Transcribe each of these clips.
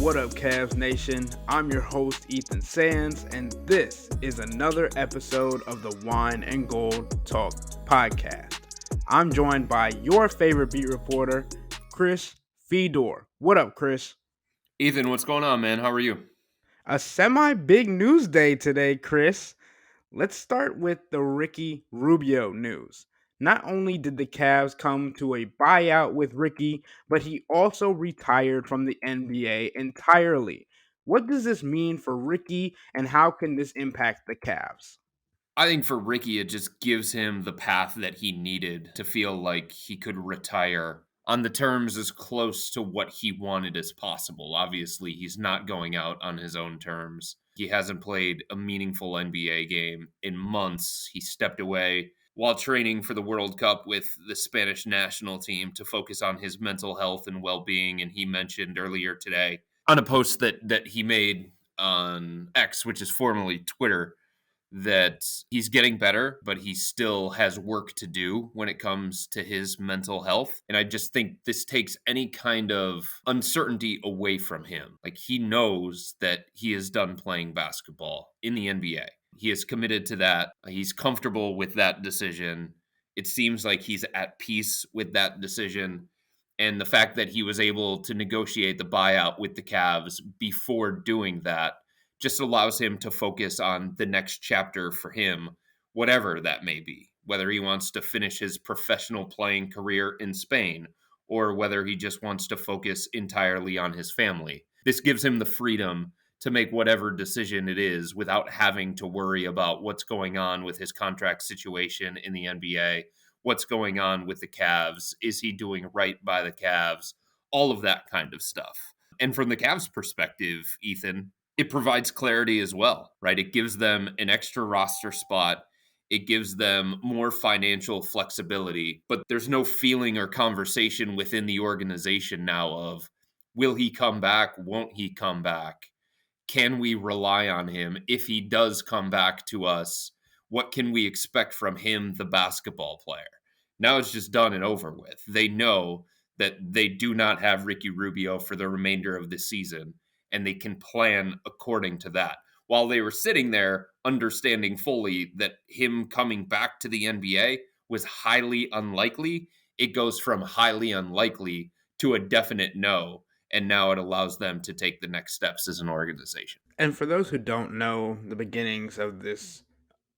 What up, Cavs Nation? I'm your host, Ethan Sands, and this is another episode of the Wine and Gold Talk podcast. I'm joined by your favorite beat reporter, Chris Fedor. What up, Chris? Ethan, what's going on, man? How are you? A semi-big news day today, Chris. Let's start with the Ricky Rubio news. Not only did the Cavs come to a buyout with Ricky, but he also retired from the NBA entirely. What does this mean for Ricky, and how can this impact the Cavs? I think for Ricky, it just gives him the path that he needed to feel like he could retire on the terms as close to what he wanted as possible. Obviously, he's not going out on his own terms. He hasn't played a meaningful NBA game in months. He stepped away while training for the World Cup with the Spanish national team to focus on his mental health and well-being. And he mentioned earlier today on a post that he made on X, which is formerly Twitter, that he's getting better, but he still has work to do when it comes to his mental health. And I just think this takes any kind of uncertainty away from him. Like, he knows that he is done playing basketball in the NBA. He is committed to that. He's comfortable with that decision. It seems like he's at peace with that decision. And the fact that he was able to negotiate the buyout with the Cavs before doing that just allows him to focus on the next chapter for him, whatever that may be, whether he wants to finish his professional playing career in Spain or whether he just wants to focus entirely on his family. This gives him the freedom to make whatever decision it is without having to worry about what's going on with his contract situation in the NBA, what's going on with the Cavs, is he doing right by the Cavs, all of that kind of stuff. And from the Cavs perspective, Ethan, it provides clarity as well, right? It gives them an extra roster spot. It gives them more financial flexibility, but there's no feeling or conversation within the organization now of, will he come back? Won't he come back? Can we rely on him? If he does come back to us, what can we expect from him, the basketball player? Now it's just done and over with. They know that they do not have Ricky Rubio for the remainder of the season, and they can plan according to that. While they were sitting there understanding fully that him coming back to the NBA was highly unlikely, it goes from highly unlikely to a definite no. And now it allows them to take the next steps as an organization. And for those who don't know the beginnings of this,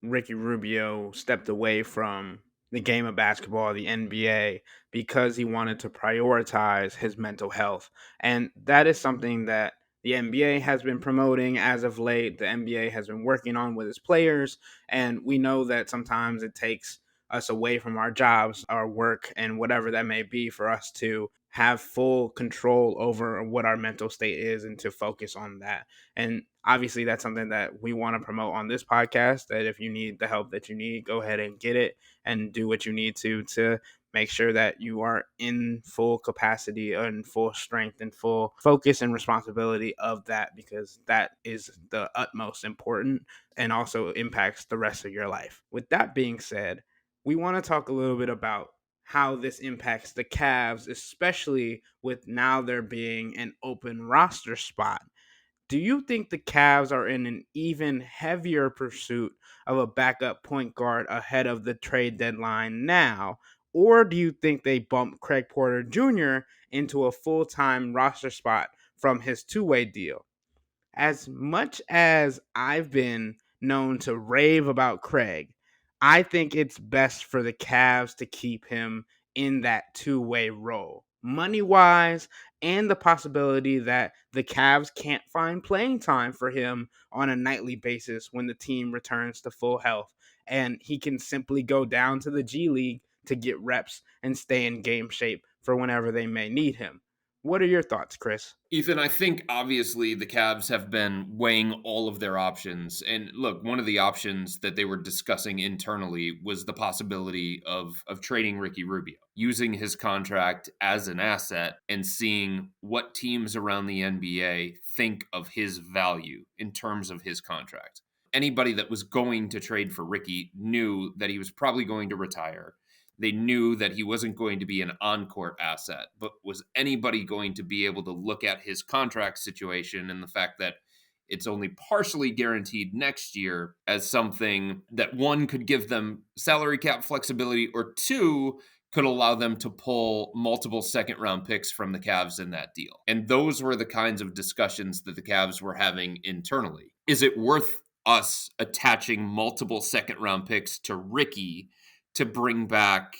Ricky Rubio stepped away from the game of basketball, the NBA, because he wanted to prioritize his mental health. And that is something that the NBA has been promoting as of late. The NBA has been working on with its players. And we know that sometimes it takes us away from our jobs, our work, and whatever that may be for us to have full control over what our mental state is and to focus on that. And obviously, that's something that we want to promote on this podcast, that if you need the help that you need, go ahead and get it and do what you need to make sure that you are in full capacity and full strength and full focus and responsibility of that, because that is the utmost important and also impacts the rest of your life. With that being said, we want to talk a little bit about how this impacts the Cavs, especially with now there being an open roster spot. Do you think the Cavs are in an even heavier pursuit of a backup point guard ahead of the trade deadline now? Or do you think they bump Craig Porter Jr. into a full-time roster spot from his two-way deal? As much as I've been known to rave about Craig, I think it's best for the Cavs to keep him in that two-way role, money wise, and the possibility that the Cavs can't find playing time for him on a nightly basis when the team returns to full health, and he can simply go down to the G League to get reps and stay in game shape for whenever they may need him. What are your thoughts, Chris? Ethan, I think obviously the Cavs have been weighing all of their options. And look, one of the options that they were discussing internally was the possibility of trading Ricky Rubio, using his contract as an asset and seeing what teams around the NBA think of his value in terms of his contract. Anybody that was going to trade for Ricky knew that he was probably going to retire. They knew that he wasn't going to be an on-court asset, but was anybody going to be able to look at his contract situation and the fact that it's only partially guaranteed next year as something that one could give them salary cap flexibility, or two could allow them to pull multiple second round picks from the Cavs in that deal. And those were the kinds of discussions that the Cavs were having internally. Is it worth us attaching multiple second round picks to Ricky to bring back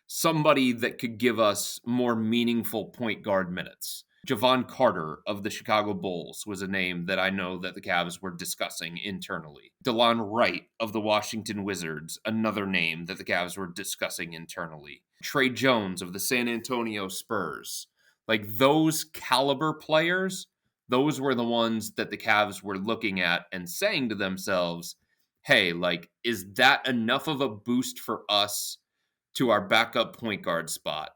somebody that could give us more meaningful point guard minutes? Javon Carter of the Chicago Bulls was a name that I know that the Cavs were discussing internally. DeLon Wright of the Washington Wizards, another name that the Cavs were discussing internally. Trey Jones of the San Antonio Spurs. Like those caliber players, those were the ones that the Cavs were looking at and saying to themselves, hey, like, is that enough of a boost for us to our backup point guard spot?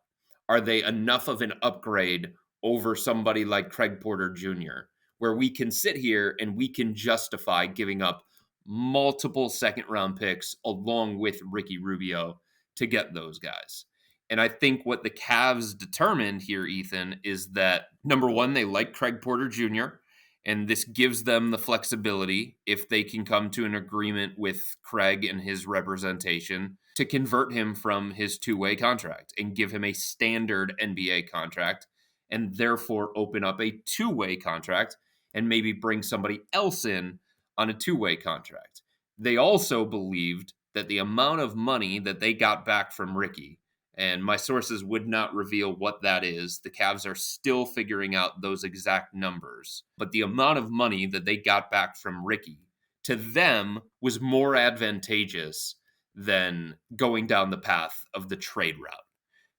Are they enough of an upgrade over somebody like Craig Porter Jr., where we can sit here and we can justify giving up multiple second round picks along with Ricky Rubio to get those guys? And I think what the Cavs determined here, Ethan, is that number one, they like Craig Porter Jr., and this gives them the flexibility, if they can come to an agreement with Craig and his representation, to convert him from his two-way contract and give him a standard NBA contract, and therefore open up a two-way contract and maybe bring somebody else in on a two-way contract. They also believed that the amount of money that they got back from Ricky, and my sources would not reveal what that is. The Cavs are still figuring out those exact numbers. But the amount of money that they got back from Ricky to them was more advantageous than going down the path of the trade route.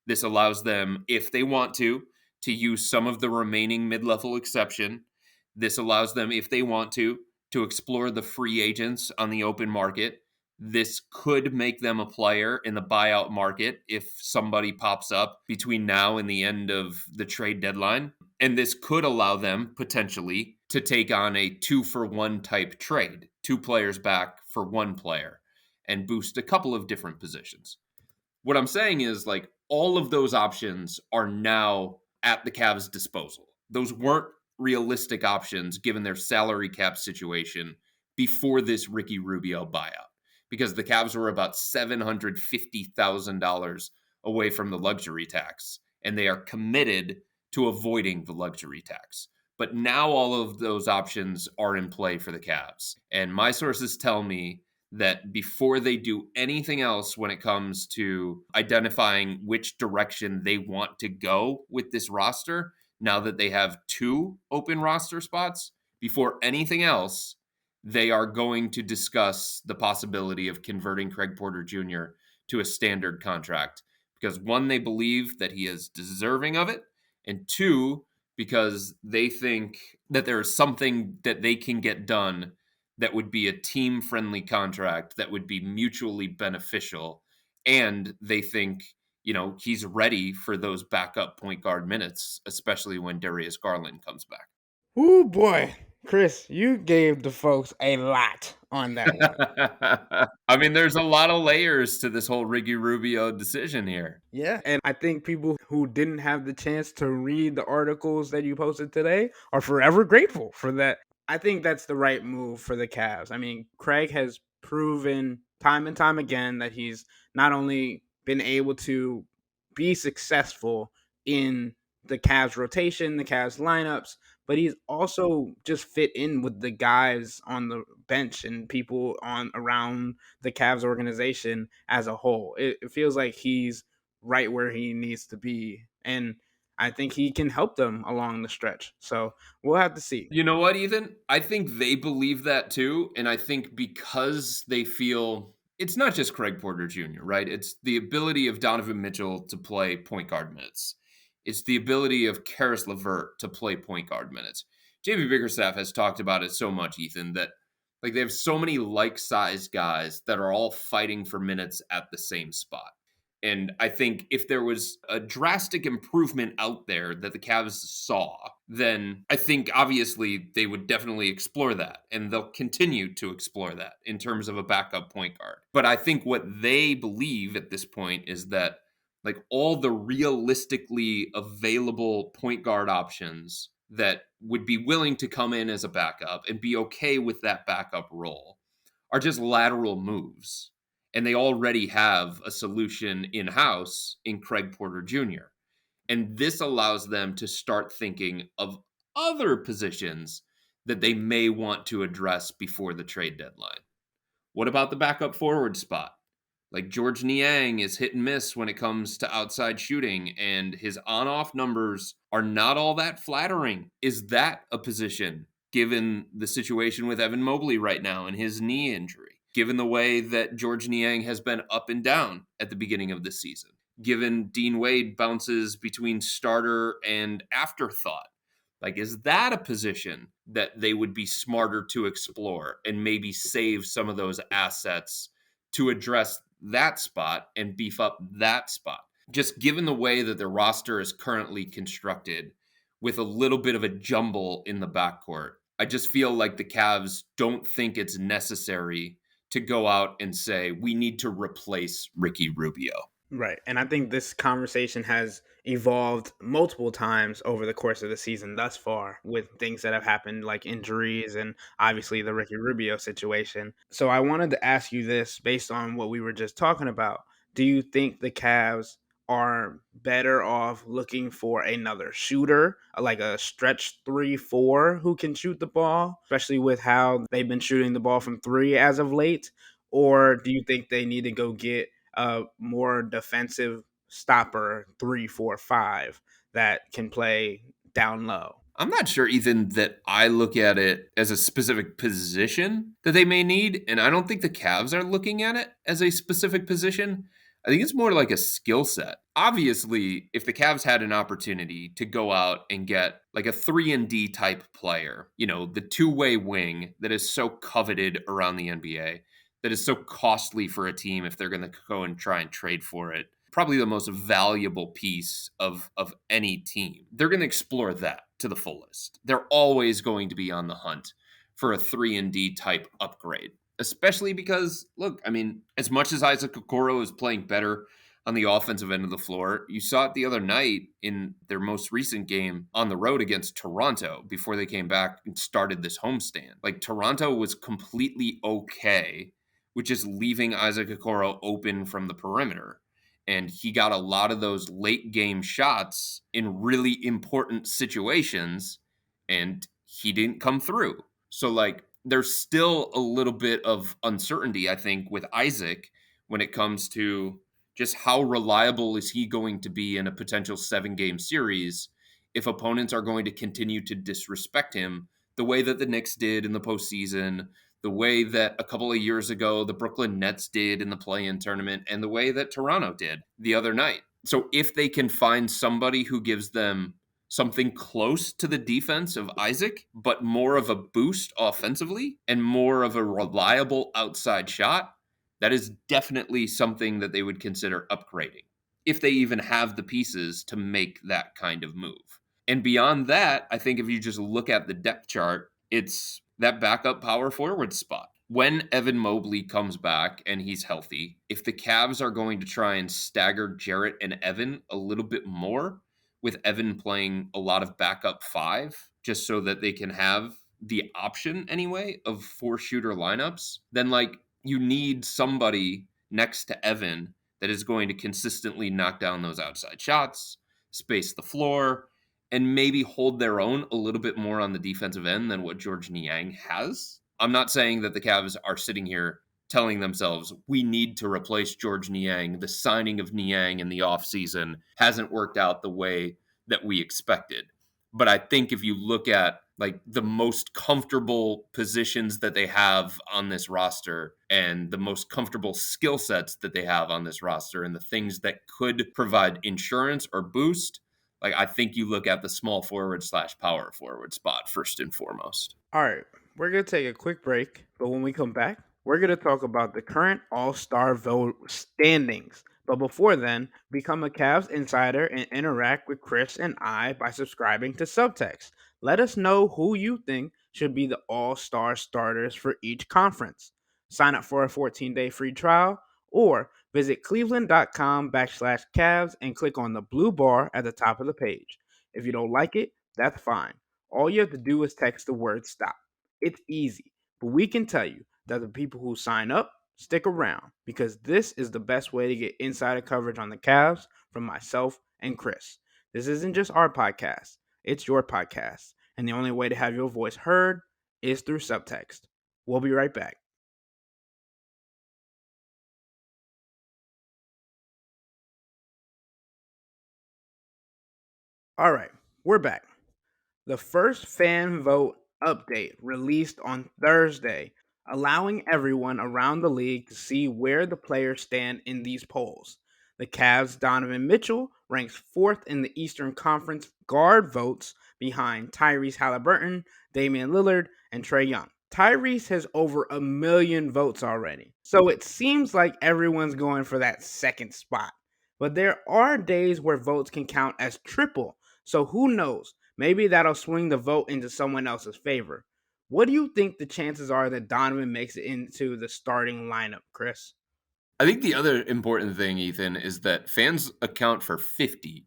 This allows them, if they want to use some of the remaining mid-level exception. This allows them, if they want to explore the free agents on the open market. This could make them a player in the buyout market if somebody pops up between now and the end of the trade deadline. And this could allow them potentially to take on a 2-for-1 type trade, two players back for one player, and boost a couple of different positions. What I'm saying is, like, all of those options are now at the Cavs' disposal. Those weren't realistic options given their salary cap situation before this Ricky Rubio buyout, because the Cavs were about $750,000 away from the luxury tax, and they are committed to avoiding the luxury tax. But now all of those options are in play for the Cavs. And my sources tell me that before they do anything else when it comes to identifying which direction they want to go with this roster, now that they have two open roster spots, before anything else, they are going to discuss the possibility of converting Craig Porter Jr. to a standard contract. Because one, they believe that he is deserving of it, and two, because they think that there is something that they can get done that would be a team-friendly contract that would be mutually beneficial. And they think, he's ready for those backup point guard minutes, especially when Darius Garland comes back. Oh boy, Chris, you gave the folks a lot on that one. I mean, there's a lot of layers to this whole Ricky Rubio decision here. Yeah, and I think people who didn't have the chance to read the articles that you posted today are forever grateful for that. I think that's the right move for the Cavs. I mean, Craig has proven time and time again that he's not only been able to be successful in the Cavs rotation, the Cavs lineups, but he's also just fit in with the guys on the bench and people on around the Cavs organization as a whole. It feels like he's right where he needs to be. And I think he can help them along the stretch. So we'll have to see. You know what, Ethan? I think they believe that too. And I think because they feel it's not just Craig Porter Jr., right? It's the ability of Donovan Mitchell to play point guard minutes. It's the ability of Karis LeVert to play point guard minutes. JB Bickerstaff has talked about it so much, Ethan, that like they have so many like-sized guys that are all fighting for minutes at the same spot. And I think if there was a drastic improvement out there that the Cavs saw, then I think obviously they would definitely explore that and they'll continue to explore that in terms of a backup point guard. But I think what they believe at this point is that like all the realistically available point guard options that would be willing to come in as a backup and be okay with that backup role are just lateral moves. And they already have a solution in house in Craig Porter Jr. And this allows them to start thinking of other positions that they may want to address before the trade deadline. What about the backup forward spot? Like George Niang is hit and miss when it comes to outside shooting, and his on off numbers are not all that flattering. Is that a position, given the situation with Evan Mobley right now and his knee injury, given the way that George Niang has been up and down at the beginning of the season, given Dean Wade bounces between starter and afterthought? Like, is that a position that they would be smarter to explore and maybe save some of those assets to address that spot and beef up that spot? Just given the way that the roster is currently constructed with a little bit of a jumble in the backcourt, I just feel like the Cavs don't think it's necessary to go out and say, we need to replace Ricky Rubio. Right. And I think this conversation has evolved multiple times over the course of the season thus far with things that have happened like injuries and obviously the Ricky Rubio situation. So I wanted to ask you this based on what we were just talking about. Do you think the Cavs are better off looking for another shooter, like a stretch 3-4 who can shoot the ball, especially with how they've been shooting the ball from three as of late? Or do you think they need to go get a more defensive stopper 3-4-5 that can play down low? I'm not sure even that I look at it as a specific position that they may need. And I don't think the Cavs are looking at it as a specific position. I think it's more like a skill set. Obviously, if the Cavs had an opportunity to go out and get like a 3 and D type player, you know, the two-way wing that is so coveted around the NBA, that is so costly for a team if they're going to go and try and trade for it, probably the most valuable piece of any team. They're going to explore that to the fullest. They're always going to be on the hunt for a 3 and D type upgrade. Especially because, look, I mean, as much as Isaac Okoro is playing better on the offensive end of the floor, you saw it the other night in their most recent game on the road against Toronto before they came back and started this homestand. Like, Toronto was completely okay with just leaving Isaac Okoro open from the perimeter. And he got a lot of those late game shots in really important situations, and he didn't come through. So, like, there's still a little bit of uncertainty, I think, with Isaac when it comes to just how reliable is he going to be in a potential 7 game series if opponents are going to continue to disrespect him the way that the Knicks did in the postseason, the way that a couple of years ago the Brooklyn Nets did in the play-in tournament, and the way that Toronto did the other night. So if they can find somebody who gives them something close to the defense of Isaac, but more of a boost offensively and more of a reliable outside shot, that is definitely something that they would consider upgrading if they even have the pieces to make that kind of move. And beyond that, I think if you just look at the depth chart, it's that backup power forward spot. When Evan Mobley comes back and he's healthy, if the Cavs are going to try and stagger Jarrett and Evan a little bit more, with Evan playing a lot of backup five, just so that they can have the option anyway of 4 shooter lineups, then like you need somebody next to Evan that is going to consistently knock down those outside shots, space the floor, and maybe hold their own a little bit more on the defensive end than what George Niang has. I'm not saying that the Cavs are sitting here telling themselves we need to replace George Niang. The signing of Niang in the offseason hasn't worked out the way that we expected. But I think if you look at like the most comfortable positions that they have on this roster and the most comfortable skill sets that they have on this roster and the things that could provide insurance or boost, like I think you look at the small forward slash power forward spot first and foremost. All right, we're going to take a quick break, but when we come back, we're going to talk about the current All Star vote standings But before then, become a Cavs insider and interact with Chris and I by subscribing to Subtext. Let us know who you think should be the all-star starters for each conference. Sign up for a 14-day free trial or visit cleveland.com /Cavs and click on the blue bar at the top of the page. If you don't like it, that's fine. All you have to do is text the word stop. It's easy, but we can tell you that the people who sign up stick around because this is the best way to get insider coverage on the Cavs from myself and Chris. This isn't just our podcast, it's your podcast. And the only way to have your voice heard is through subtext. We'll be right back. All right, we're back. The first fan vote update released on Thursday, allowing everyone around the league to see where the players stand in these polls. The Cavs' Donovan Mitchell ranks fourth in the Eastern Conference guard votes behind Tyrese Halliburton, Damian Lillard, and Trae Young. Tyrese has over 1 million votes already, so it seems like everyone's going for that second spot. But there are days where votes can count as triple, so who knows? Maybe that'll swing the vote into someone else's favor. What do you think the chances are that Donovan makes it into the starting lineup, Chris? I think the other important thing, Ethan, is that fans account for 50%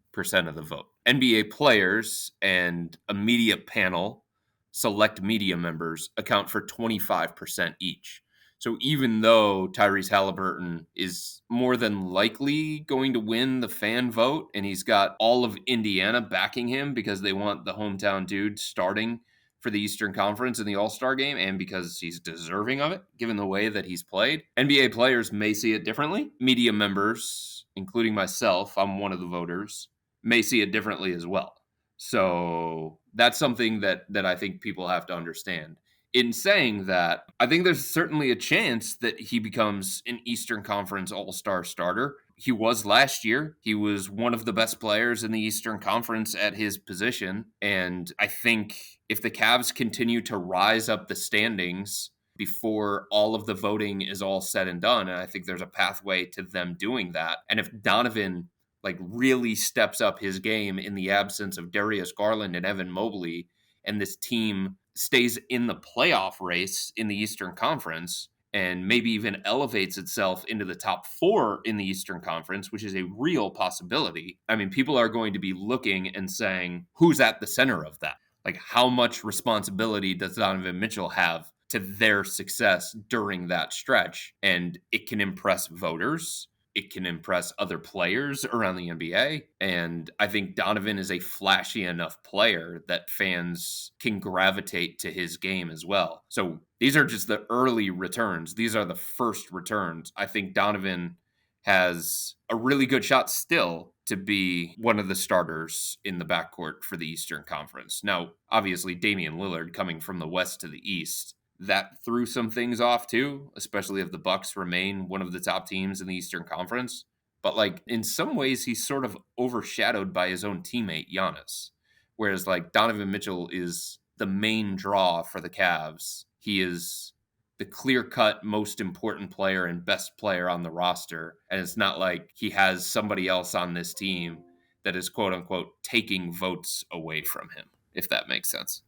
of the vote. NBA players and a media panel, select media members, account for 25% each. So even though Tyrese Halliburton is more than likely going to win the fan vote, and he's got all of Indiana backing him because they want the hometown dude starting for the Eastern Conference in the All-Star game and because he's deserving of it, given the way that he's played. NBA players may see it differently. Media members, including myself, I'm one of the voters, may see it differently as well. So that's something that I think people have to understand. In saying that, I think there's certainly a chance that he becomes an Eastern Conference All-Star starter. He was last year. He was one of the best players in the Eastern Conference at his position. And I think if the Cavs continue to rise up the standings before all of the voting is all said and done, and I think there's a pathway to them doing that. And if Donovan really steps up his game in the absence of Darius Garland and Evan Mobley, and this team stays in the playoff race in the Eastern Conference, and maybe even elevates itself into the top four in the Eastern Conference, which is a real possibility. I mean, people are going to be looking and saying, who's at the center of that? Like, how much responsibility does Donovan Mitchell have to their success during that stretch? And it can impress voters. It can impress other players around the NBA. And I think Donovan is a flashy enough player that fans can gravitate to his game as well. So these are just the early returns. These are the first returns. I think Donovan has a really good shot still to be one of the starters in the backcourt for the Eastern Conference. Now, obviously, Damian Lillard coming from the West to the East, that threw some things off too, especially if the Bucks remain one of the top teams in the Eastern Conference. But in some ways, he's sort of overshadowed by his own teammate Giannis. Whereas Donovan Mitchell is the main draw for the Cavs. He is the clear-cut most important player and best player on the roster, and it's not like he has somebody else on this team that is quote unquote taking votes away from him, if that makes sense.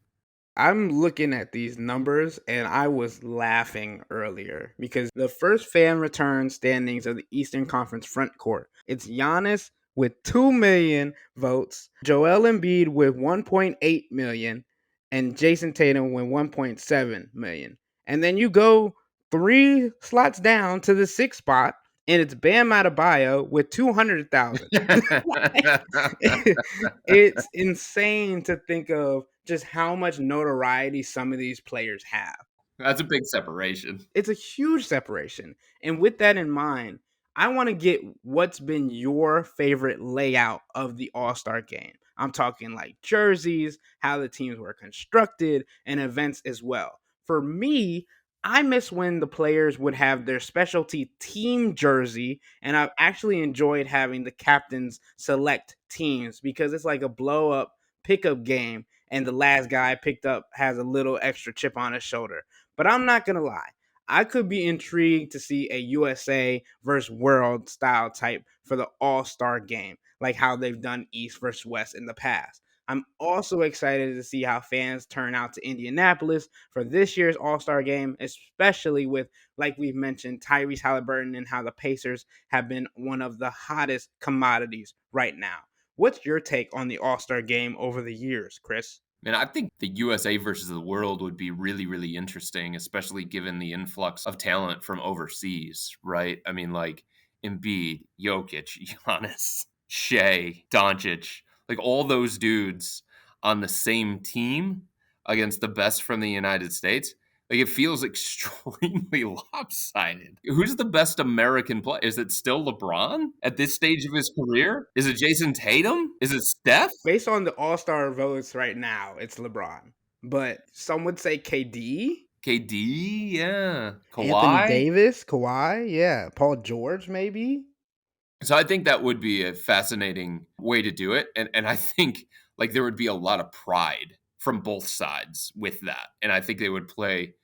I'm looking at these numbers and I was laughing earlier because the first fan return standings of the Eastern Conference front court. It's Giannis with 2 million votes, Joel Embiid with 1.8 million, and Jason Tatum with 1.7 million. And then you go 3 slots down to the sixth spot and it's Bam Adebayo with 200,000. It's insane to think of just how much notoriety some of these players have. That's a big separation. It's a huge separation. And with that in mind, I want to get what's been your favorite layout of the All-Star game. I'm talking like jerseys, how the teams were constructed, and events as well. For me, I miss when the players would have their specialty team jersey, and I've actually enjoyed having the captains select teams because it's like a blow up pickup game, and the last guy picked up has a little extra chip on his shoulder. But I'm not going to lie. I could be intrigued to see a USA versus World style type for the All Star game, like how they've done East versus West in the past. I'm also excited to see how fans turn out to Indianapolis for this year's All Star game, especially with, like we've mentioned, Tyrese Halliburton and how the Pacers have been one of the hottest commodities right now. What's your take on the All Star game over the years, Chris? Man, I think the USA versus the world would be really, really interesting, especially given the influx of talent from overseas, right? I mean, like Embiid, Jokic, Giannis, Shea, Doncic, like all those dudes on the same team against the best from the United States. Like it feels extremely lopsided. Who's the best American player? Is it still LeBron at this stage of his career? Is it Jason Tatum? Is it Steph? Based on the All Star votes right now, it's LeBron, but some would say KD, KD, yeah. Anthony Kawhi. Davis, Kawhi, yeah, Paul George, maybe. So I think that would be a fascinating way to do it. And I think like there would be a lot of pride from both sides with that. And I think they would play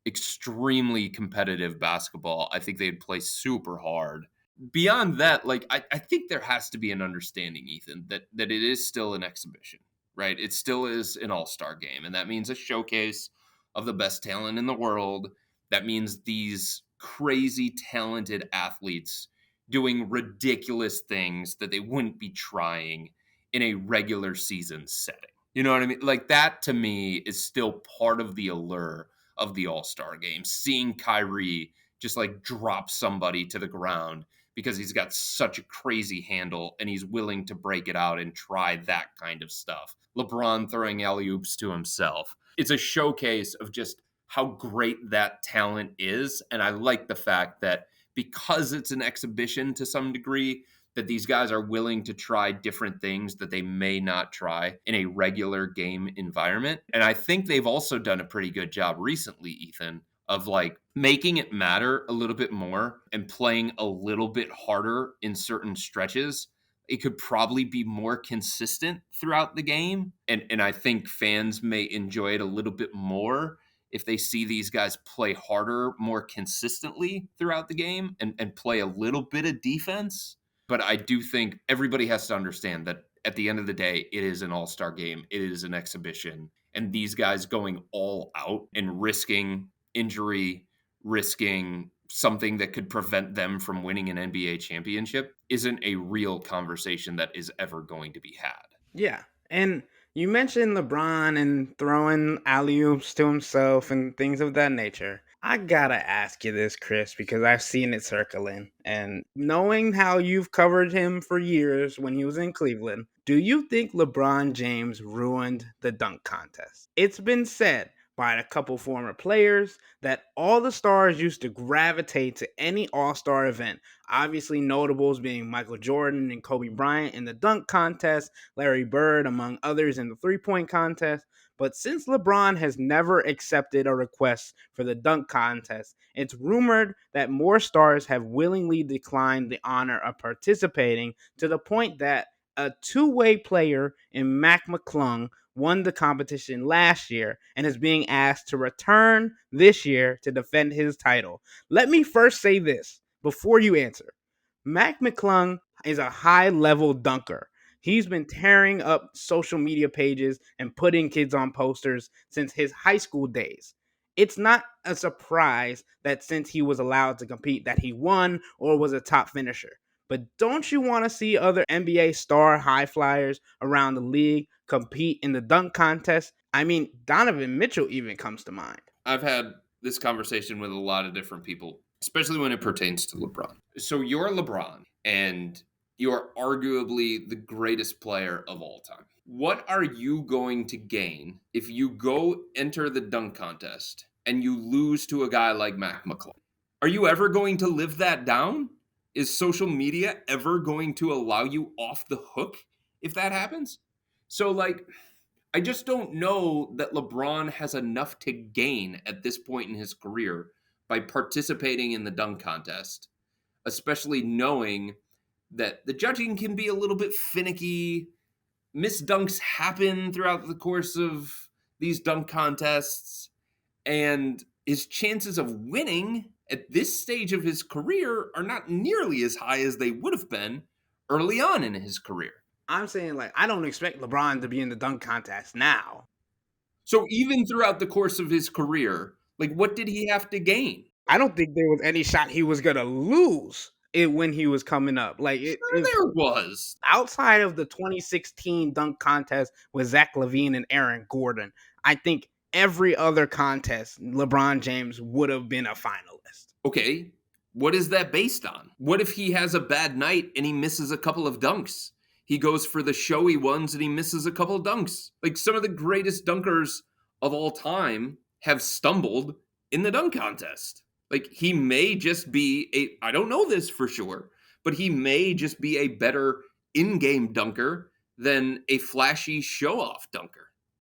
extremely competitive basketball. I think they'd play super hard. Beyond that, like I think there has to be an understanding, Ethan, that it is still an exhibition, right? It still is an all-star game. And that means a showcase of the best talent in the world. That means these crazy talented athletes doing ridiculous things that they wouldn't be trying in a regular season setting. You know what I mean? Like that to me is still part of the allure of the All-Star game. Seeing Kyrie just like drop somebody to the ground because he's got such a crazy handle and he's willing to break it out and try that kind of stuff. LeBron throwing alley-oops to himself. It's a showcase of just how great that talent is. And I like the fact that because it's an exhibition to some degree, that these guys are willing to try different things that they may not try in a regular game environment. And I think they've also done a pretty good job recently, Ethan, of like making it matter a little bit more and playing a little bit harder in certain stretches. It could probably be more consistent throughout the game. And I think fans may enjoy it a little bit more if they see these guys play harder more consistently throughout the game and play a little bit of defense. But I do think everybody has to understand that at the end of the day, it is an all-star game. It is an exhibition. And these guys going all out and risking injury, risking something that could prevent them from winning an NBA championship isn't a real conversation that is ever going to be had. Yeah. And you mentioned LeBron and throwing alley oops to himself and things of that nature. I gotta ask you this, Chris, because I've seen it circling. And knowing how you've covered him for years when he was in Cleveland, do you think LeBron James ruined the dunk contest? It's been said by a couple former players that all the stars used to gravitate to any All Star event. Obviously, notables being Michael Jordan and Kobe Bryant in the dunk contest, Larry Bird, among others, in the 3-point contest. But since LeBron has never accepted a request for the dunk contest, it's rumored that more stars have willingly declined the honor of participating, to the point that a two-way player in Mac McClung won the competition last year and is being asked to return this year to defend his title. Let me first say this before you answer. Mac McClung is a high level dunker. He's been tearing up social media pages and putting kids on posters since his high school days. It's not a surprise that since he was allowed to compete that he won or was a top finisher. But don't you want to see other NBA star high flyers around the league compete in the dunk contest? I mean, Donovan Mitchell even comes to mind. I've had this conversation with a lot of different people, especially when it pertains to LeBron. So you're LeBron, and you're arguably the greatest player of all time. What are you going to gain if you go enter the dunk contest and you lose to a guy like Mac McClung? Are you ever going to live that down? Is social media ever going to allow you off the hook if that happens? So, like, I just don't know that LeBron has enough to gain at this point in his career by participating in the dunk contest, especially knowing that the judging can be a little bit finicky. Missed dunks happen throughout the course of these dunk contests. And his chances of winning at this stage of his career are not nearly as high as they would have been early on in his career. I'm saying, like, I don't expect LeBron to be in the dunk contest now. So even throughout the course of his career, like, what did he have to gain? I don't think there was any shot he was gonna lose it when he was coming up. Like, it Sure, if there was. outside of the 2016 dunk contest with Zach LaVine and Aaron Gordon, I think every other contest, LeBron James would have been a finalist. Okay, what is that based on? What if he has a bad night and he misses a couple of dunks? He goes for the showy ones and he misses a couple of dunks. Like, some of the greatest dunkers of all time have stumbled in the dunk contest. Like, he may just be I don't know this for sure, but he may just be a better in-game dunker than a flashy show-off dunker.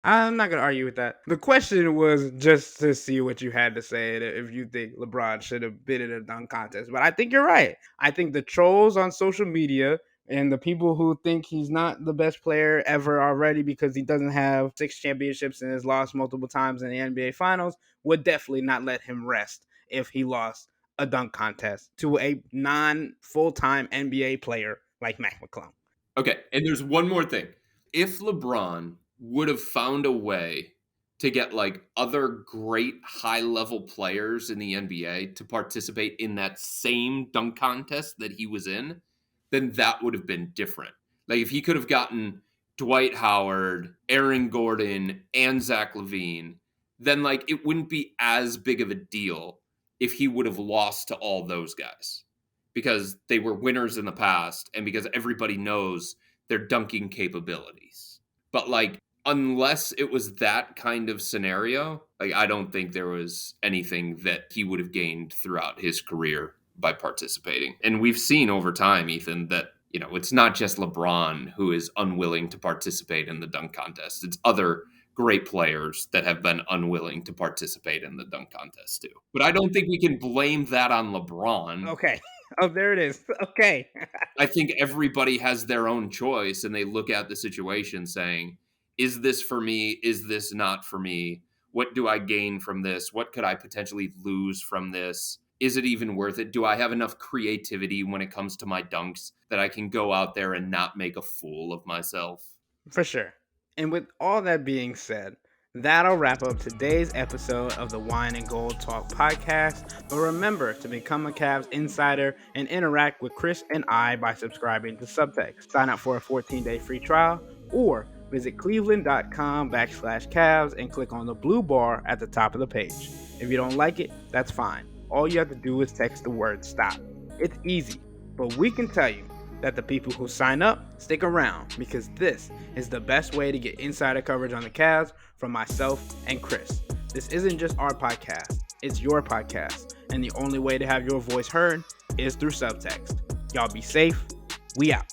I'm not gonna argue with that. The question was just to see what you had to say and if you think LeBron should have been in a dunk contest. But I think you're right. I think the trolls on social media and the people who think he's not the best player ever already because he doesn't have 6 championships and has lost multiple times in the NBA Finals would definitely not let him rest if he lost a dunk contest to a non-full-time NBA player like Mac McClung. Okay, and there's one more thing. If LeBron would have found a way to get like other great high level players in the NBA to participate in that same dunk contest that he was in, then that would have been different. Like, if he could have gotten Dwight Howard, Aaron Gordon, and Zach LaVine, then like it wouldn't be as big of a deal if he would have lost to all those guys because they were winners in the past and because everybody knows their dunking capabilities. But like, unless it was that kind of scenario, like, I don't think there was anything that he would have gained throughout his career by participating. And we've seen over time, Ethan, that, you know, it's not just LeBron who is unwilling to participate in the dunk contest. It's other great players that have been unwilling to participate in the dunk contest too. But I don't think we can blame that on LeBron. Okay. Oh, there it is. Okay. I think everybody has their own choice and they look at the situation saying, is this for me? Is this not for me? What do I gain from this? What could I potentially lose from this? Is it even worth it? Do I have enough creativity when it comes to my dunks that I can go out there and not make a fool of myself? For sure. And with all that being said, that'll wrap up today's episode of the Wine and Gold Talk podcast. But remember to become a Cavs insider and interact with Chris and I by subscribing to Subtext. Sign up for a 14-day free trial or visit cleveland.com/Cavs and click on the blue bar at the top of the page. If you don't like it, that's fine. All you have to do is text the word STOP. It's easy, but we can tell you that the people who sign up stick around because this is the best way to get insider coverage on the Cavs from myself and Chris. This isn't just our podcast, it's your podcast, and the only way to have your voice heard is through Subtext. Y'all be safe. We out.